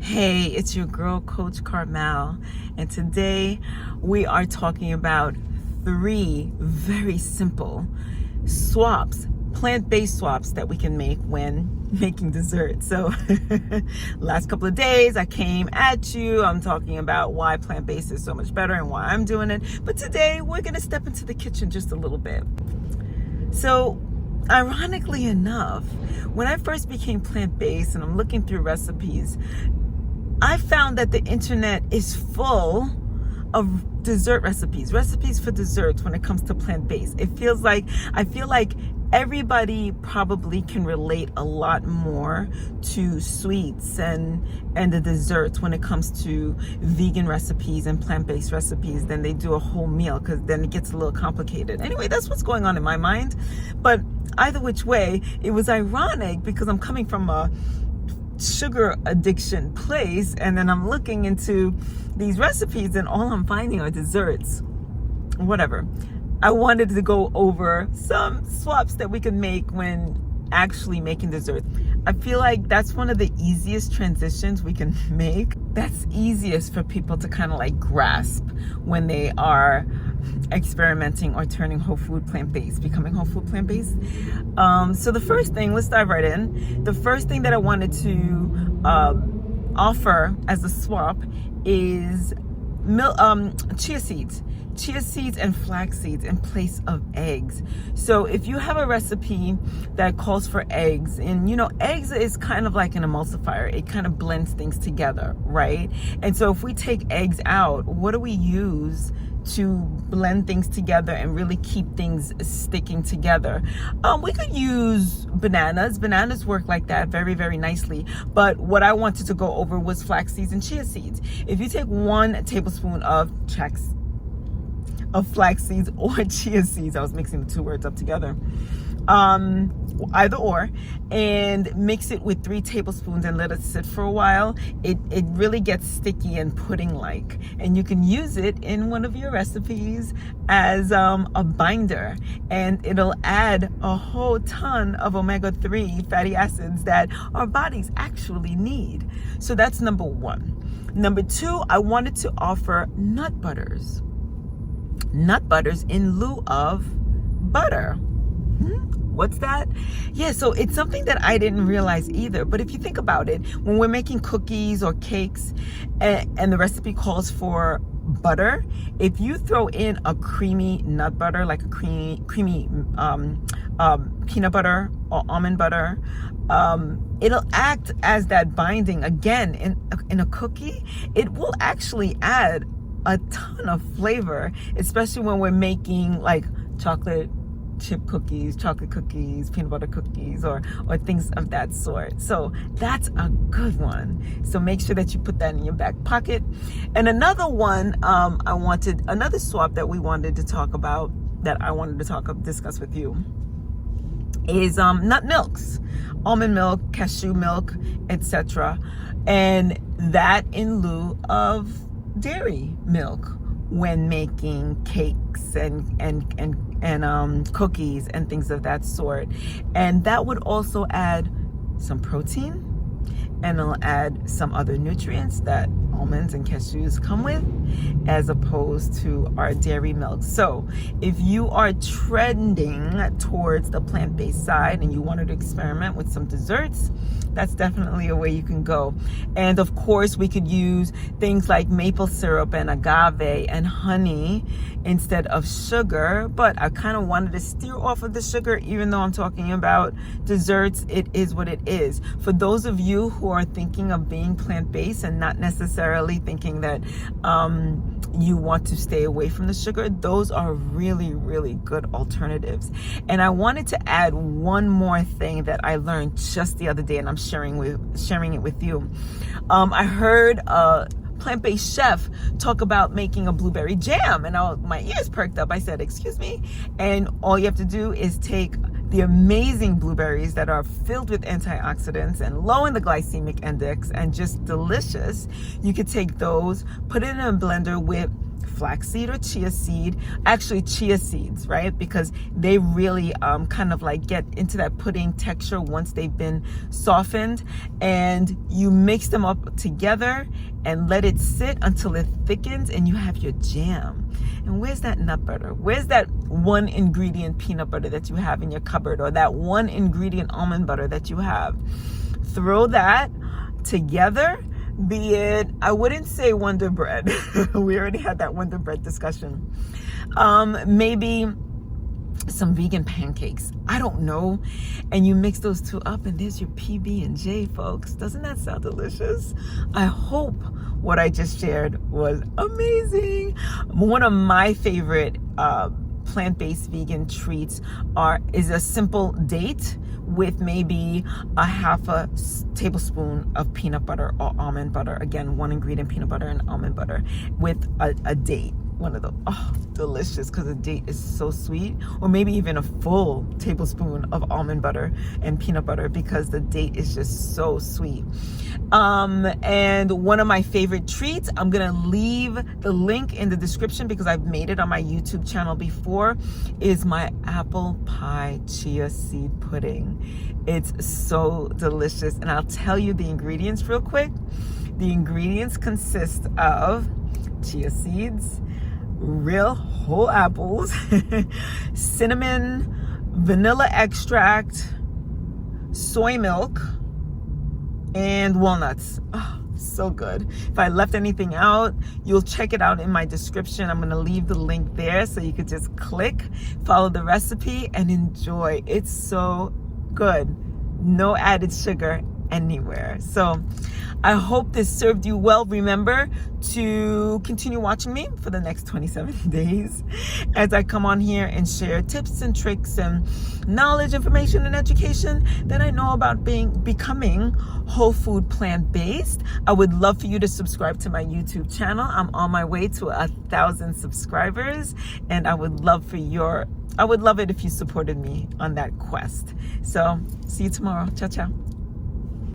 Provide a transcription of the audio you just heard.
Hey, it's your girl, Coach Carmelle, and today we are talking about 3 very simple swaps, plant-based swaps that we can make when making dessert. So last couple of days I came at you, I'm talking about why plant-based is so much better and why I'm doing it. But today we're gonna step into the kitchen just a little bit. So ironically enough, when I first became plant-based and I'm looking through recipes, I found that the internet is full of dessert recipes for desserts when it comes to plant-based. I feel like everybody probably can relate a lot more to sweets and the desserts when it comes to vegan recipes and plant-based recipes than they do a whole meal, because then it gets a little complicated. Anyway, that's what's going on in my mind. But either which way, it was ironic because I'm coming from a sugar addiction place, and then I'm looking into these recipes and all I'm finding are desserts. Whatever. I wanted to go over some swaps that we can make when actually making desserts. I feel like that's one of the easiest transitions we can make. That's easiest for people to kind of like grasp when they are experimenting or turning whole food plant-based, becoming whole food plant-based. So the first thing, let's dive right in. The first thing that I wanted to offer as a swap is chia seeds and flax seeds in place of eggs. So if you have a recipe that calls for eggs, and you know, eggs is kind of like an emulsifier, it kind of blends things together, right? And so if we take eggs out, what do we use to blend things together and really keep things sticking together? We could use bananas. Bananas work like that very, very nicely. But what I wanted to go over was flax seeds and chia seeds. If you take 1 tablespoon of flax seeds or chia seeds, I was mixing the 2 words up together, either or, and mix it with 3 tablespoons and let it sit for a while, it really gets sticky and pudding-like, and you can use it in one of your recipes as a binder, and it'll add a whole ton of omega-3 fatty acids that our bodies actually need. So that's number 1. Number 2, I wanted to offer nut butters in lieu of butter. What's that? Yeah, so it's something that I didn't realize either. But if you think about it, when we're making cookies or cakes and the recipe calls for butter, if you throw in a creamy nut butter, like a creamy peanut butter or almond butter, it'll act as that binding again in a cookie. It will actually add a ton of flavor, especially when we're making like chocolate chip cookies, chocolate cookies, peanut butter cookies, or things of that sort. So that's a good one. So make sure that you put that in your back pocket. And another one, another swap that we wanted to talk about, that I wanted to discuss with you, is nut milks, almond milk, cashew milk, etc. And that in lieu of dairy milk when making cakes and cookies and things of that sort. And that would also add some protein, and it'll add some other nutrients that almonds and cashews come with, as opposed to our dairy milk. So if you are trending towards the plant-based side and you wanted to experiment with some desserts, that's definitely a way you can go. And of course, we could use things like maple syrup and agave and honey instead of sugar. But I kind of wanted to steer off of the sugar, even though I'm talking about desserts. It is what it is. For those of you who are thinking of being plant-based and not necessarily thinking that you want to stay away from the sugar, those are really, really good alternatives. And I wanted to add one more thing that I learned just the other day, and I'm sharing it with you. I heard a plant-based chef talk about making a blueberry jam, and my ears perked up. I said, excuse me? And all you have to do is take the amazing blueberries that are filled with antioxidants and low in the glycemic index and just delicious. You could take those, put it in a blender with flaxseed or chia seed, actually chia seeds, right? Because they really kind of like get into that pudding texture once they've been softened, and you mix them up together and let it sit until it thickens and you have your jam. And where's that nut butter? Where's that one ingredient peanut butter that you have in your cupboard, or that one ingredient almond butter that you have? Throw that together. Be it, I wouldn't say Wonder Bread. We already had that Wonder Bread discussion. Maybe some vegan pancakes. I don't know. And you mix those two up and there's your PB&J, folks. Doesn't that sound delicious? I hope what I just shared was amazing. One of my favorite plant-based vegan treats is a simple date with maybe a half a tablespoon of peanut butter or almond butter. Again, one ingredient, peanut butter and almond butter, with a date. One of the, delicious, because a date is so sweet. Or maybe even a full tablespoon of almond butter and peanut butter, because the date is just so sweet. And one of my favorite treats, I'm gonna leave the link in the description because I've made it on my YouTube channel before, is my apple pie chia seed pudding. It's so delicious. And I'll tell you the ingredients real quick. The ingredients consist of chia seeds, real whole apples, cinnamon, vanilla extract, soy milk, and walnuts. Oh, so good. If I left anything out, you'll check it out in my description. I'm going to leave the link there so you could just click, follow the recipe, and enjoy. It's so good. No added sugar anywhere. So I hope this served you well. Remember to continue watching me for the next 27 days as I come on here and share tips and tricks and knowledge, information, and education that I know about becoming whole food plant-based. I would love for you to subscribe to my YouTube channel. I'm on my way to 1,000 subscribers, and I would love it if you supported me on that quest. So see you tomorrow. Ciao, ciao.